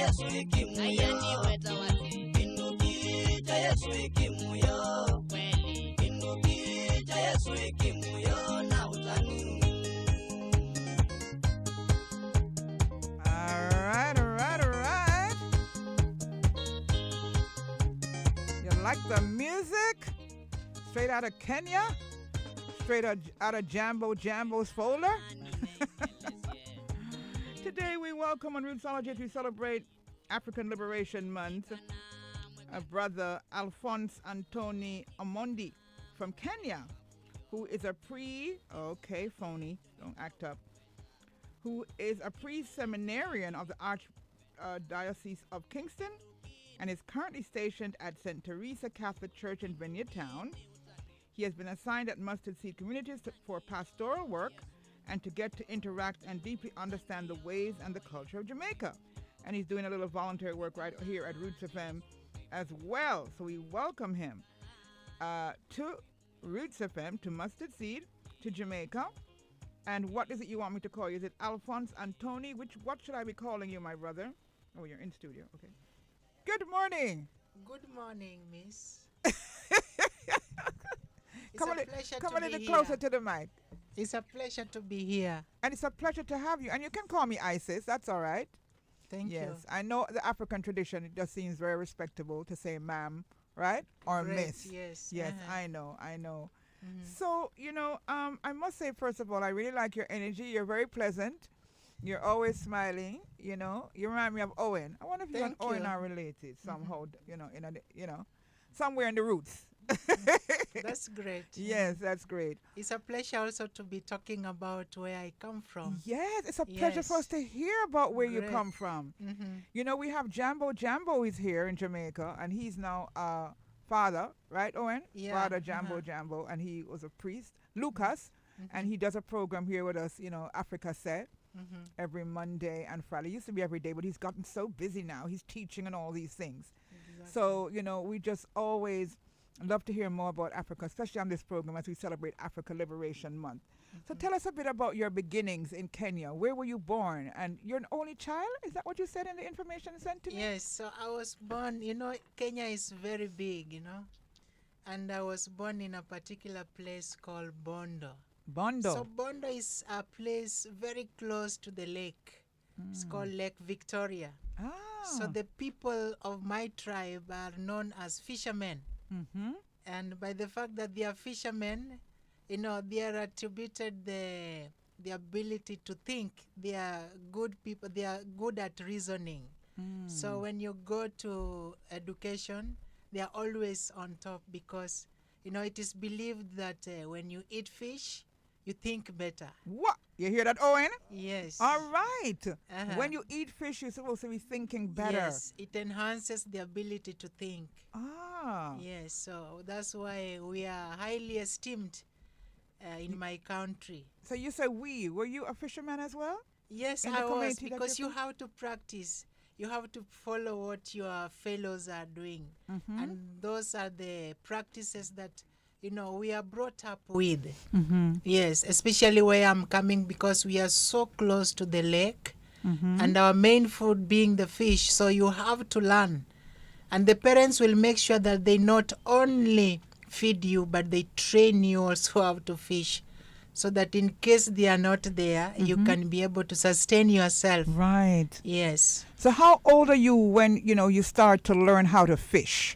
Like the music? Straight out of Kenya? Straight out of Jambo's folder? Today we welcome on Rootsology as we celebrate African Liberation Month a brother Alphonse Anthony Amondi from Kenya, who is a phony, don't act up, who is a pre-seminarian of the Archdiocese of Kingston and is currently stationed at St. Teresa Catholic Church in Vineyard Town. He has been assigned at Mustard Seed Communities for pastoral work and to get to interact and deeply understand the ways and the culture of Jamaica. And he's doing a little voluntary work right here at Roots FM as well. So we welcome him to Roots FM, to Mustard Seed, to Jamaica. And what is it you want me to call you? Is it Alphonse Anthony? What should I be calling you, my brother? Oh, you're in studio. Okay. Good morning. Good morning, miss. Come a little closer to the mic. It's a pleasure to be here. And it's a pleasure to have you. And you can call me Isis. That's all right. Thank you. Yes, I know the African tradition, it just seems very respectable to say ma'am, right? Or Great, miss. Yes. Yes, I know. Mm-hmm. So, I must say, first of all, I really like your energy. You're very pleasant. You're always smiling, You remind me of Owen. I wonder if you and Owen are related somehow, somewhere in the roots. That's great. Yes, that's great. It's a pleasure also to be talking about where I come from. Yes, it's a pleasure for us to hear about where you come from. Mm-hmm. We have Jambo. Jambo is here in Jamaica, and he's now father, right, Owen? Yeah. Father Jambo, and he was a priest. Lucas, and he does a program here with us, Africa Set. Mm-hmm. Every Monday and Friday. It used to be every day, but he's gotten so busy now. He's teaching and all these things. Exactly. So, we just always love to hear more about Africa, especially on this program as we celebrate Africa Liberation Month. Mm-hmm. So tell us a bit about your beginnings in Kenya. Where were you born? And you're an only child? Is that what you said in the information sent to me? Yes, so I was born, Kenya is very big, and I was born in a particular place called Bondo. Bondo. So Bondo is a place very close to the lake. It's called Lake Victoria. Ah. So the people of my tribe are known as fishermen. Mm-hmm. And by the fact that they are fishermen, they are attributed the ability to think. They are good people. They are good at reasoning. So when you go to education, they are always on top because, it is believed that when you eat fish, you think better. What? You hear that, Owen? Yes. All right. When you eat fish, you're supposed to be thinking better. Yes, it enhances the ability to think. Ah. Yes, so that's why we are highly esteemed in my country. So you say we. Were you a fisherman as well? Yes, I was, because you have to practice. You have to follow what your fellows are doing. Mm-hmm. And those are the practices that we are brought up with. Mm-hmm. Yes, especially where I'm coming because we are so close to the lake and our main food being the fish. So you have to learn. And the parents will make sure that they not only feed you, but they train you also how to fish. So that in case they are not there, you can be able to sustain yourself. Right. Yes. So how old are you when, you start to learn how to fish?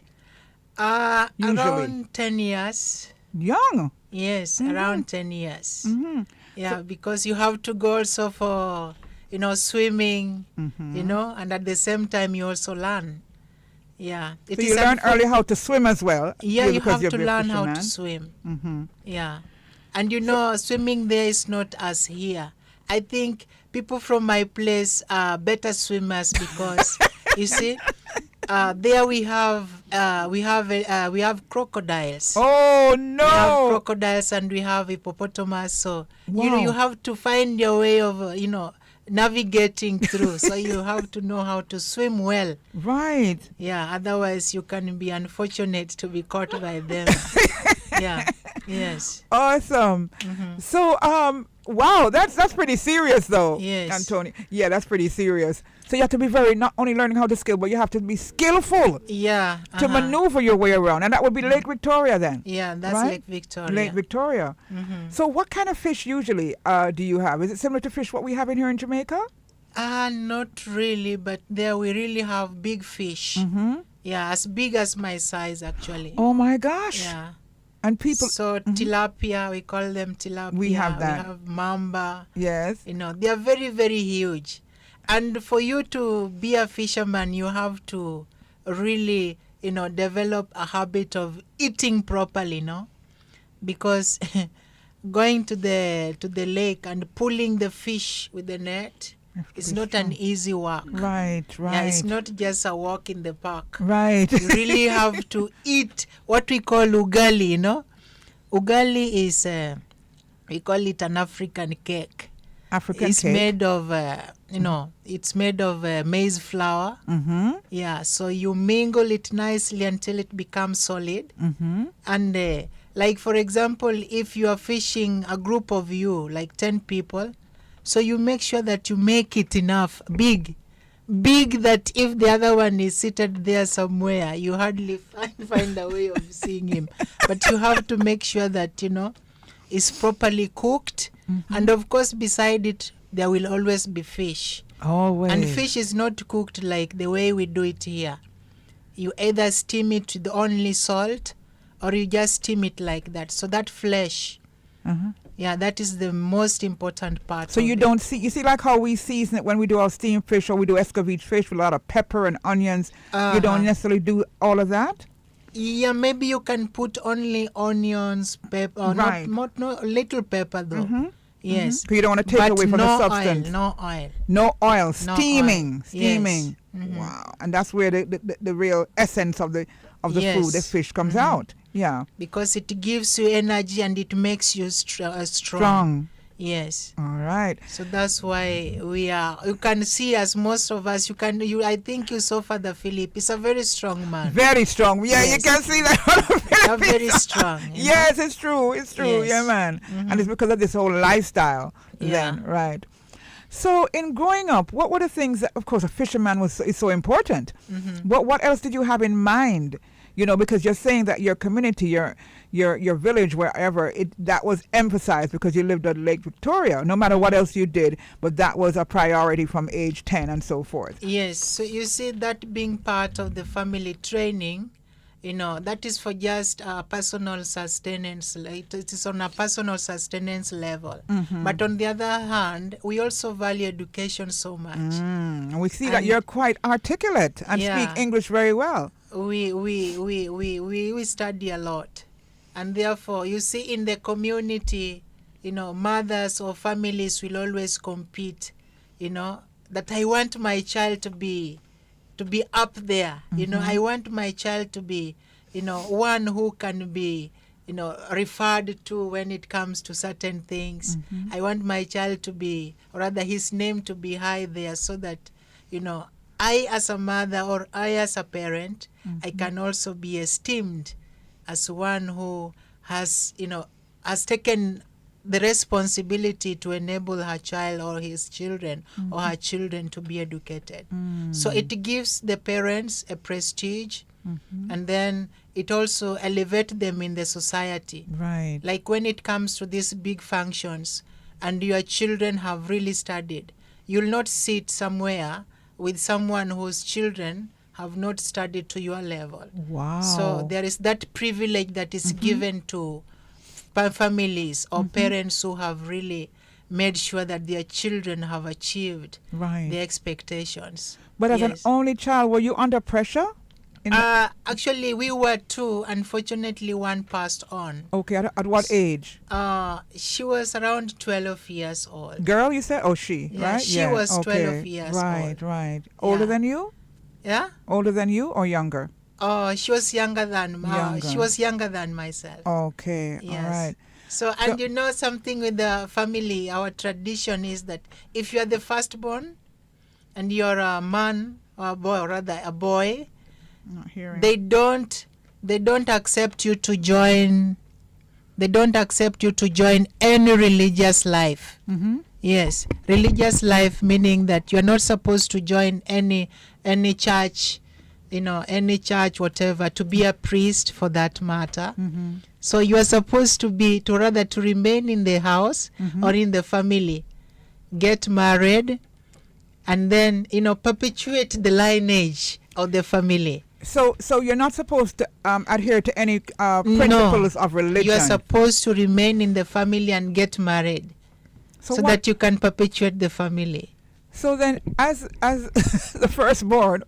Around 10 years. Young? Yes, around 10 years. Mm-hmm. Yeah, because you have to go also for, swimming, and at the same time you also learn. Yeah. So you learn early how to swim as well? Yeah, you have to learn how to swim. Mm-hmm. Yeah. And swimming there is not as here. I think people from my place are better swimmers because, you see, there we have crocodiles. Oh no! We have crocodiles and we have hippopotamus. So you have to find your way of navigating through. So you have to know how to swim well. Right. Yeah. Otherwise, you can be unfortunate to be caught by them. Yeah. Yes. Awesome. Mm-hmm. So, wow, that's pretty serious, though, Yes. Anthony. Yeah, that's pretty serious. So you have to be not only learning how to skill, but you have to be skillful Yeah. to maneuver your way around, and that would be Lake Victoria then. Yeah, that's right? Lake Victoria. Lake Victoria. Mm-hmm. So what kind of fish usually do you have? Is it similar to fish what we have in here in Jamaica? Not really, but there we really have big fish. Mm-hmm. Yeah, as big as my size actually. Oh my gosh! Yeah. And people. So tilapia, we call them tilapia. We have that. We have mamba. Yes. You know, they are very, very huge. And for you to be a fisherman, you have to really, develop a habit of eating properly, because going to the lake and pulling the fish with the net is not an easy work. Right, right. Yeah, it's not just a walk in the park. Right. You really have to eat what we call ugali, Ugali is, we call it an African cake. African it's cake. Made of, it's made of maize flour. Mm-hmm. Yeah, so you mingle it nicely until it becomes solid. Mm-hmm. And like, for example, if you are fishing a group of you, like 10 people, so you make sure that you make it enough, big that if the other one is seated there somewhere, you hardly find a way of seeing him. But you have to make sure that, it's properly cooked. Mm-hmm. And of course, beside it, there will always be fish. Always. And fish is not cooked like the way we do it here. You either steam it with only salt or you just steam it like that. So that flesh, yeah, that is the most important part. So you don't see, you see like how we season it when we do our steamed fish or we do escovitch fish with a lot of pepper and onions. You don't necessarily do all of that? Yeah, maybe you can put only onions, pepper, Right. not little pepper though. Mm-hmm. Yes. Because you don't want to take away from the substance. No oil. No oil. No Steaming. oil. Steaming. Yes. Mhm. Wow. And that's where the real essence of the food, the fish, comes out. Yeah. Because it gives you energy and it makes you strong. Strong. Yes. All right. So that's why you can see as most of us, I think you saw Father Philip. He's a very strong man. Very strong. Yeah, Yes. you can see that. They're very strong. Yes, it's true. It's true. Yes. Yeah, man. And it's because of this whole lifestyle then, right? So in growing up, what were the things that, of course, a fisherman is so important. What else did you have in mind? Because you're saying that your community, your village, wherever, that was emphasized because you lived at Lake Victoria, no matter what else you did, but that was a priority from age 10 and so forth. Yes. So you see that being part of the family training, that is for just personal sustenance. It is on a personal sustenance level. But on the other hand, we also value education so much. And we see that you're quite articulate and speak English very well. We study a lot. And therefore, you see in the community, mothers or families will always compete, that I want my child to be up there. I want my child to be, one who can be, referred to when it comes to certain things. I want my child to be, or rather his name to be high there so that, I as a mother or I as a parent, I can also be esteemed as one who has taken the responsibility to enable her child or his children or her children to be educated. So it gives the parents a prestige, and then it also elevates them in the society. Right. Like when it comes to these big functions and your children have really studied, you'll not sit somewhere with someone whose children have not studied to your level. Wow. So there is that privilege that is given to families or parents who have really made sure that their children have achieved their expectations. But as an only child, were you under pressure? Actually, we were two. Unfortunately, one passed on. Okay, at what age? She was around 12 years old. Girl, you said? Oh, she, Yeah, right? she was 12 years right, old. Right. Older than you? Yeah? Older than you or younger? She was younger than she was younger than myself. Okay, Yes. all right. So, and something with the family, our tradition is that if you are the firstborn and you're a man or a boy, or rather a boy, Not hearing. they don't accept you to join they don't accept you to join any religious life. Mm-hmm. Yes, religious life, meaning that you're not supposed to join any church, any church, whatever, to be a priest for that matter. Mm-hmm. So you are supposed to remain in the house Mm-hmm. or in the family, get married, and then, perpetuate the lineage of the family. So you're not supposed to adhere to any principles of religion. You are supposed to remain in the family and get married, so that you can perpetuate the family. So then, as the firstborn,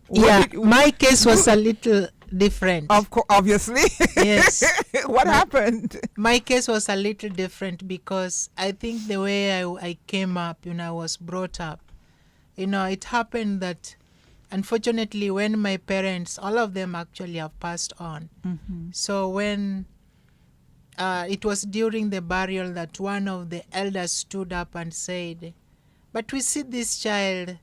my case was a little different. Obviously. Yes. What happened? My case was a little different because I think the way I came up, I was brought up, it happened that unfortunately when my parents, all of them actually have passed on. Mm-hmm. So when it was during the burial that one of the elders stood up and said, but we see this child,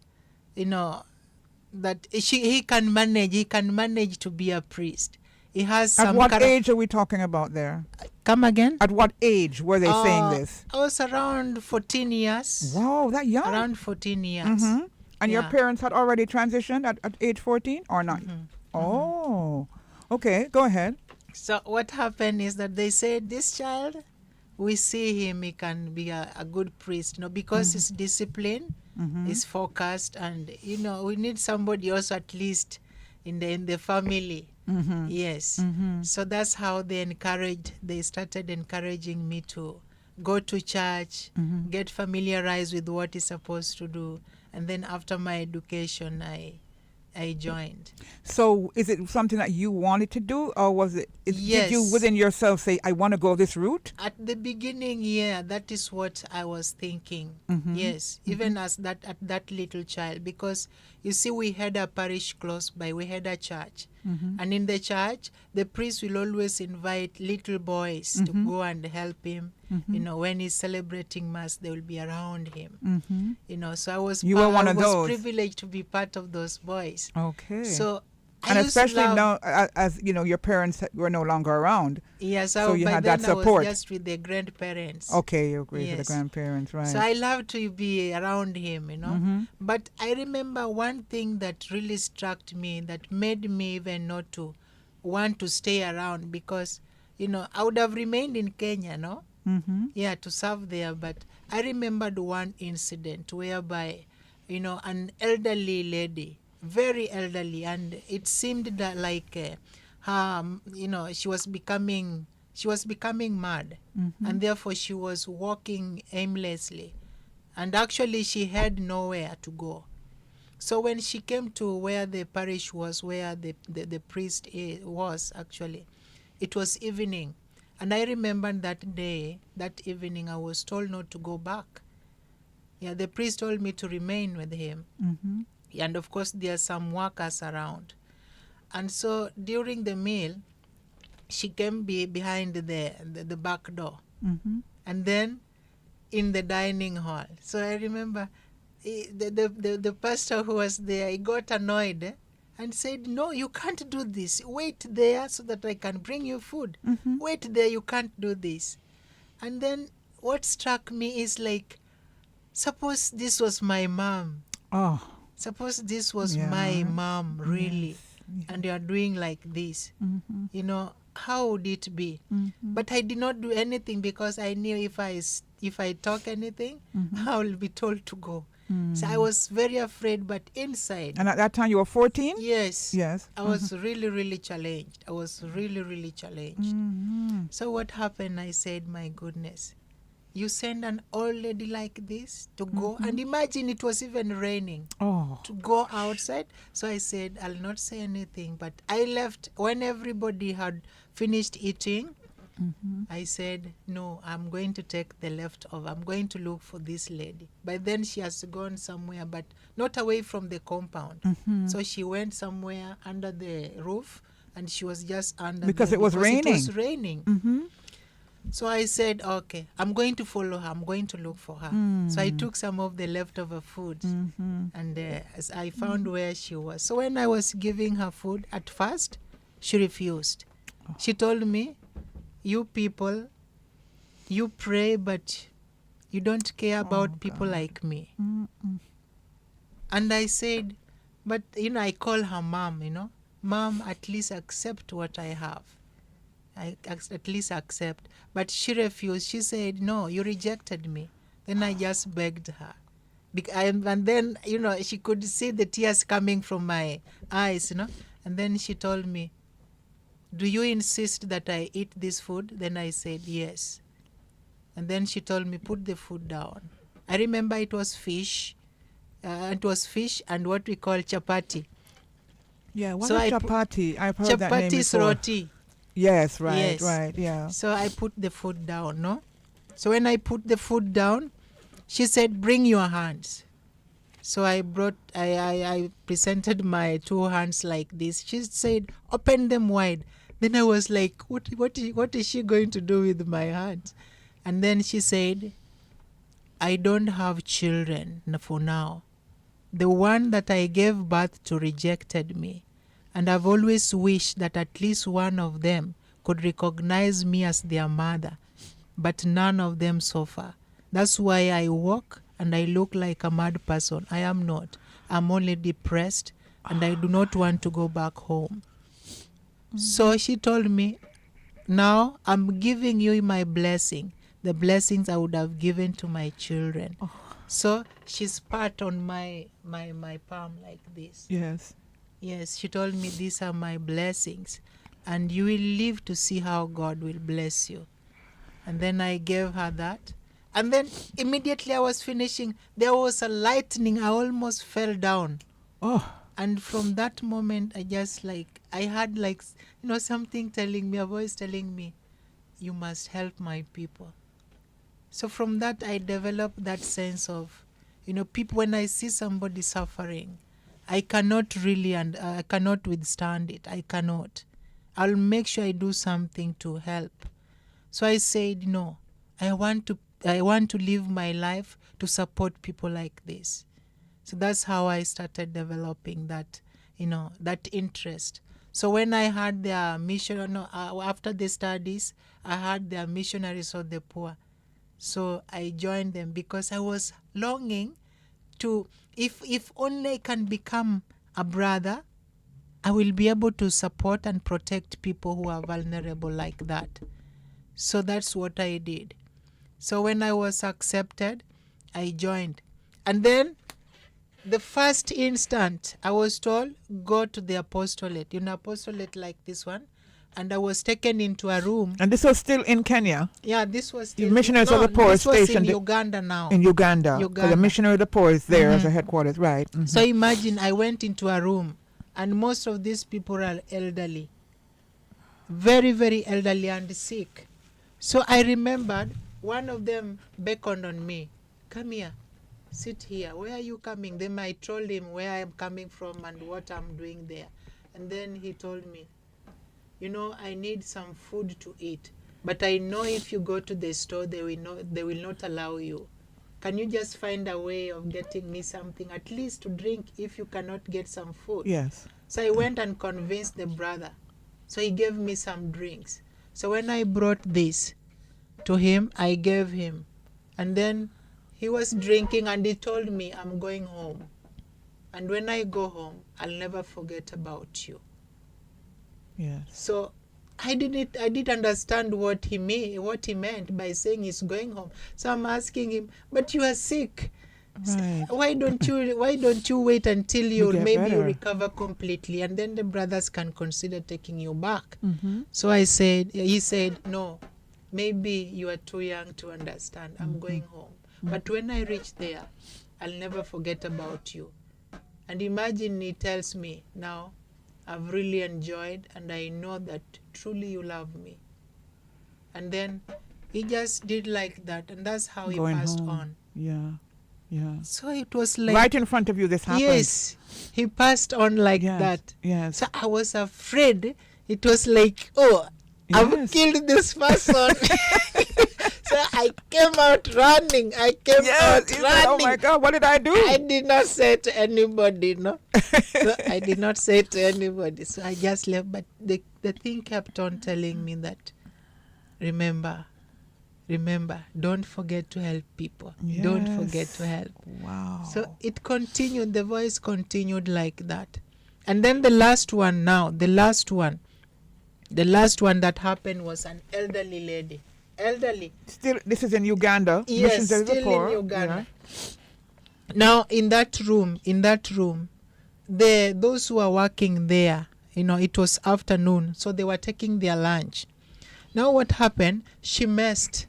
that he can manage to be a priest. He has some. At what age are we talking about there? Come again? At what age were they saying this? I was around 14 years. Wow, that young? Around 14 years. Mm-hmm. And Yeah. your parents had already transitioned at age 14 or not? Mm-hmm. Oh, okay, go ahead. So what happened is that they said, this child, we see him, he can be a good priest, because he's disciplined, Mm-hmm. he's focused, and, we need somebody also at least in the family. Mm-hmm. Yes. Mm-hmm. So that's how they started encouraging me to go to church, Mm-hmm. get familiarized with what he's supposed to do. And then after my education, I joined. So is it something that you wanted to do, or was it, Yes. did you within yourself say, I want to go this route? At the beginning, yeah, that is what I was thinking. Mm-hmm. Yes, even at that little child, because you see, we had a parish close by, we had a church. Mm-hmm. And in the church, the priest will always invite little boys to Mhm. go and help him. Mhm. When he's celebrating mass, they will be around him. Mm-hmm. So I was You were one of those. privileged to be part of those boys. Okay. So and I used to especially love- now, as your parents were no longer around. Yeah, so you by had then that support. I was just with the grandparents. Okay, you agree with Yes. the grandparents, right? So I love to be around him, Mhm. But I remember one thing that really struck me, that made me even not to want to stay around, because, I would have remained in Kenya, no? Mm-hmm. Yeah, to serve there. But I remembered one incident whereby, an elderly lady, very elderly, and it seemed that like she was becoming mad, Mm-hmm. and therefore she was walking aimlessly, and actually she had nowhere to go. So when she came to where the parish was, where the priest was actually, it was evening. And I remember that evening, I was told not to go back. Yeah, the priest told me to remain with him. Mm-hmm. And of course, there are some workers around. And so during the meal, she came behind the back door. Mm-hmm. And then in the dining hall. So I remember the pastor who was there, he got annoyed, and said, no, you can't do this. Wait there so that I can bring you food. Mm-hmm. Wait there, you can't do this. And then what struck me is like, suppose this was my mom. Oh. Suppose this was Yeah. my mom, really, Yes. and you are doing like this. Mm-hmm. How would it be? Mm-hmm. But I did not do anything, because I knew if I talk anything, Mhm. I will be told to go. Mm. So I was very afraid, but inside, And at that time you were 14? yes, Yes. I was really, really challenged. I was really, really challenged. Mm-hmm. So what happened? I said, my goodness, you send an old lady like this to go, and imagine it was even raining, Oh. to go outside. So I said, I'll not say anything. But I left when everybody had finished eating. Mm-hmm. I said, no, I'm going to take the leftover. I'm going to look for this lady. By then she has gone somewhere, but not away from the compound. Mm-hmm. So she went somewhere under the roof, and she was just under Because there it was It raining. was raining. Mm-hmm. So I said, okay, I'm going to follow her. I'm going to look for her. So I took some of the leftover food, Mm-hmm. and as I found where she was. So when I was giving her food, at first, she refused. She told me, you people, you pray, but you don't care about people God. like me. Mm-mm. And I said, but, I call her mom, Mom, at least accept what I have. At least accept. But she refused. She said, no, you rejected me. Then I just begged her. And then, she could see the tears coming from my eyes, And then she told me, do you insist that I eat this food? Then I said, yes. And then she told me, put the food down. I remember it was fish. It was fish and what we call chapati. Yeah, what is chapati? I've heard that name Chapati is before. roti. Yes, right, Yes. right, yeah. So I put the food down, no? So when I put the food down, she said, bring your hands. So I presented my 2 hands like this. She said, open them wide. Then I was like, what is she going to do with my hands? And then she said, I don't have children for now. The one that I gave birth to rejected me. And I've always wished that at least one of them could recognize me as their mother. But none of them so far. That's why I walk and I look like a mad person. I am not. I'm only depressed and I do not want to go back home. So she told me, now I'm giving you my blessing. The blessings I would have given to my children. Oh. So she spat on my palm like this. Yes. Yes, she told me these are my blessings. And you will live to see how God will bless you. And then I gave her that. And then immediately I was finishing, there was a lightning. I almost fell down. Oh. And from that moment, I had something telling me, a voice telling me, you must help my people. So from that, I developed that sense of, people, when I see somebody suffering, I cannot really, and I cannot withstand it. I cannot. I'll make sure I do something to help. So I said, no, I want to live my life to support people like this. So that's how I started developing that, that interest. So when I had their mission, after the studies, I had their missionaries of the poor. So I joined them because I was longing to, if only I can become a brother, I will be able to support and protect people who are vulnerable like that. So that's what I did. So when I was accepted, I joined. And then the first instant I was told, go to the apostolate, apostolate like this one. And I was taken into a room. And this was still in Kenya? Yeah, this was still. The missionaries of the poor this was stationed in Uganda now. In Uganda. So the missionary of the poor is there as a headquarters, right? Mm-hmm. So imagine I went into a room and most of these people are elderly. Very, very elderly and sick. So I remembered one of them beckoned on me. Come here. Sit here. Where are you coming? Then I told him where I'm coming from and what I'm doing there. And then he told me, I need some food to eat. But I know if you go to the store, they will not allow you. Can you just find a way of getting me something, at least to drink, if you cannot get some food? Yes. So I went and convinced the brother. So he gave me some drinks. So when I brought this to him, I gave him. And then he was drinking and he told me, I'm going home. And when I go home, I'll never forget about you. Yes. So I didn't understand what he meant by saying he's going home. So I'm asking him, but you are sick. Right. Why don't you wait until you recover completely, and then the brothers can consider taking you back? Mm-hmm. So he said, no, maybe you are too young to understand. I'm going home. But when I reach there, I'll never forget about you. And imagine he tells me, now I've really enjoyed and I know that truly you love me. And then he just did like that, and that's how he passed on. Yeah. Yeah. So it was like right in front of you this happened. Yes. He passed on like that. Yes. So I was afraid. It was like, oh, I've killed this person. So I came out running. Oh my God, what did I do? I did not say to anybody, no. So I did not say to anybody. So I just left. But the thing kept on telling me that, remember, remember, don't forget to help people. Don't forget to help. Wow. So it continued, the voice continued like that. And then the last one that happened was an elderly lady. Elderly. Still, this is in Uganda. Yes, Missions of the still Poor. in Uganda. Yeah. Now, in that room, those who are working there, it was afternoon, so they were taking their lunch. Now, what happened? She messed,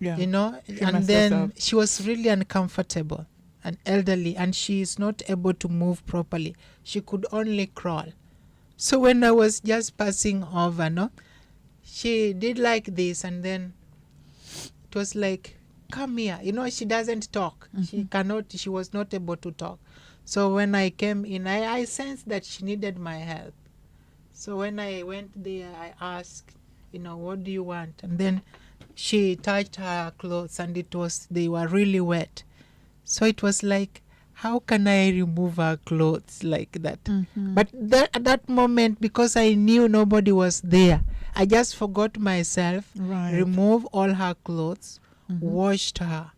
Yeah. and then she was really uncomfortable and elderly, and she is not able to move properly. She could only crawl. So when I was just passing over, she did like this, and then it was like, come here. She doesn't talk. She was not able to talk. So when I came in, I sensed that she needed my help. So when I went there, I asked, what do you want? And then she touched her clothes, and they were really wet. So it was like, how can I remove her clothes like that? But at that moment, because I knew nobody was there, I just forgot myself, remove all her clothes, washed her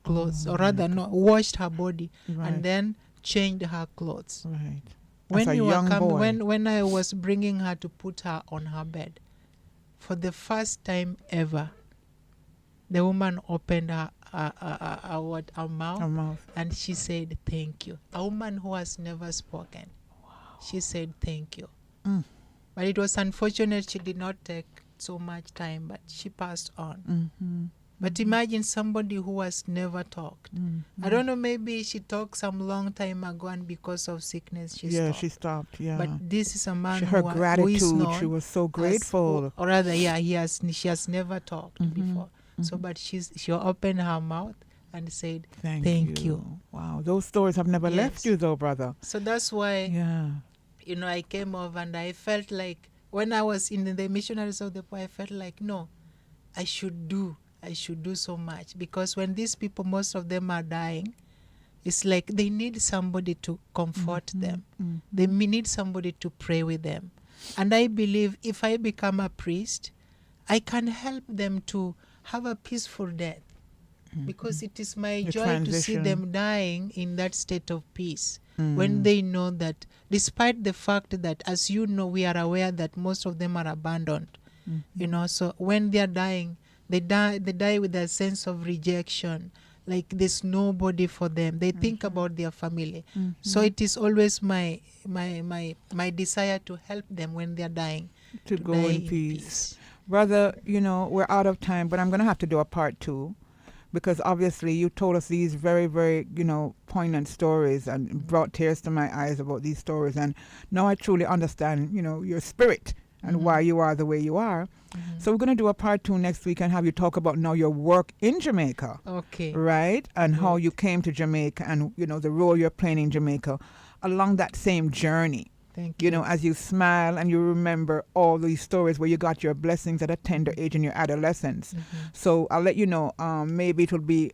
clothes, or rather, no, washed her body, and then changed her clothes. Right. When I was bringing her to put her on her bed, for the first time ever, the woman opened her mouth, and she said, thank you. A woman who has never spoken. Wow. She said, thank you. But it was unfortunate she did not take so much time, but she passed on. But imagine somebody who has never talked. I don't know, maybe she talked some long time ago, and because of sickness she stopped. She stopped, But this is a man her gratitude, who is known, she was so grateful. or rather, she has never talked before. So, but she opened her mouth and said, thank you. Wow, those stories have never left you though, brother. So that's why, I came over, and I felt like, when I was in the missionaries of the poor, I felt like, no, I should do so much. Because when these people, most of them are dying, it's like they need somebody to comfort them. They need somebody to pray with them. And I believe if I become a priest, I can help them to have a peaceful death, because it is my joy to see them dying in that state of peace, when they know that, despite the fact that, as you know, we are aware that most of them are abandoned, so when they are dying, they die with a sense of rejection, like there's nobody for them. They think about their family. So it is always my desire to help them when they are dying, to go in peace. Brother, we're out of time, but I'm going to have to do a part 2, because obviously you told us these very, very, poignant stories, and brought tears to my eyes about these stories. And now I truly understand, your spirit and why you are the way you are. So we're going to do a part 2 next week and have you talk about now your work in Jamaica. Okay. Right? And how you came to Jamaica, and, the role you're playing in Jamaica along that same journey. Thank you. As you smile and you remember all these stories where you got your blessings at a tender age in your adolescence. So I'll let you know. Maybe it'll be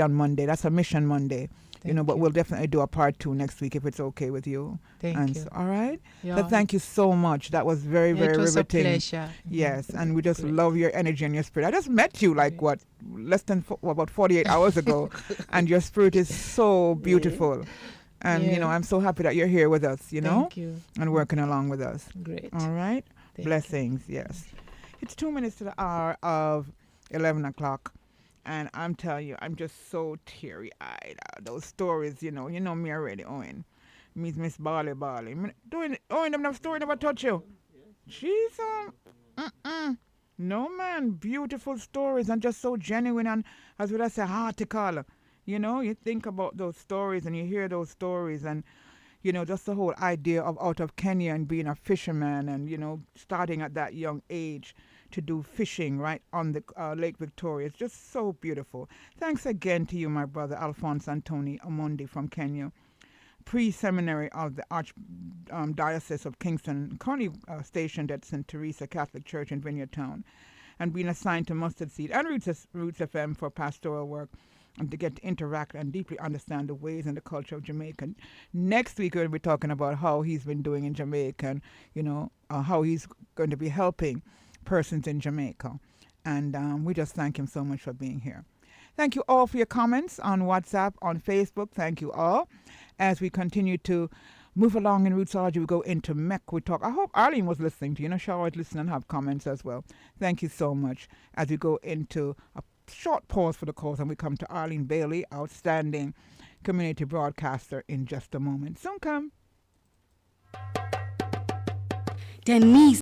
on Monday. That's a mission Monday. But we'll definitely do a part 2 next week if it's okay with you. Thank you. All right. Yeah. So thank you so much. That was very, very riveting. It was a pleasure. Yes, and we just love your energy and your spirit. I just met you less than about 48 hours ago, and your spirit is so beautiful. And, I'm so happy that you're here with us, Thank you. and working along with us. Great. All right? Blessings, yes. It's 2 minutes to the hour of 11 o'clock. And I'm telling you, I'm just so teary-eyed. Those stories, you know me already, Owen. Miss Barley. Owen, them story never touch you. Jesus. No, man. Beautiful stories and just so genuine and, as would I say, heartical. You think about those stories and you hear those stories and, just the whole idea of out of Kenya and being a fisherman and, starting at that young age to do fishing right on the Lake Victoria. It's just so beautiful. Thanks again to you, my brother, Alphonse Anthony Amondi from Kenya, pre-seminary of the Archdiocese of Kingston, currently stationed at St. Teresa Catholic Church in Vineyard Town, and being assigned to Mustard Seed and Roots FM for pastoral work, and to get to interact and deeply understand the ways and the culture of Jamaica. Next week, we're going to be talking about how he's been doing in Jamaica and, how he's going to be helping persons in Jamaica. And we just thank him so much for being here. Thank you all for your comments on WhatsApp, on Facebook. Thank you all. As we continue to move along in Rootsology, we go into MEC. We talk. I hope Arlene was listening to you. She always listen and have comments as well. Thank you so much. As we go into a short pause for the cause and we come to Arlene Bailey, outstanding community broadcaster, in just a moment. Soon come. Denise.